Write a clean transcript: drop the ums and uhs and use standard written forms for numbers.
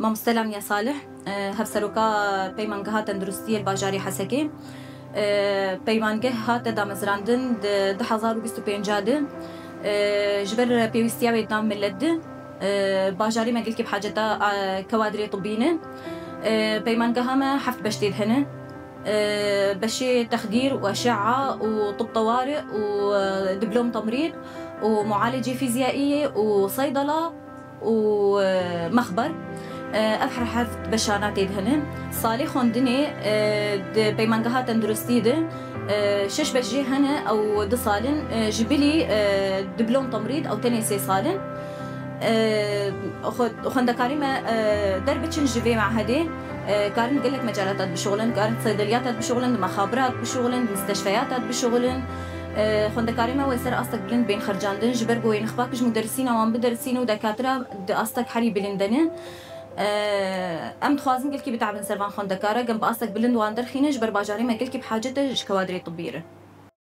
مامۆستا يا صالح هەفسەرۆکە پەیمانگەها تەندروستیە باژاری حەسەکێ پەیمانگە هاتە دامەزراندن 2025 ji ber pêwîstiya wêdana millet de bajarî me gelkî bihaceta kewadrê tibî ne peymangeha me heft beş tê hene beşê texdîr û eşe'a û طب طوارئ û دبلوم تمريض ومعالجة فيزيائية وصيدلة ومخبر أفحر حفت بشانات هنا صالح خوندني بيمانجها تندرستي ده شش بجي هنا أو د صالن جبلي دبلوم تمريض أو تنسي صالن خوندكاري ما دربتشن جبي مع هدي كارن قال لك مجالات بشغلن كارن صيدليات بشغلن مخابرات بشغلن مستشفيات بشغلن خوندكاري ما ويسر أصلك بلند بين خرجاندن جبر بوين خباكش مدرسين وان بدرسين ودكاترة أصلك حري بلندنه ام دخوازن قلكي بتعبن سرفان خوندكارة جنب أصلك بلند وان درخينه جبر باجاري ما قلكي بحاجته كوادري طبيرة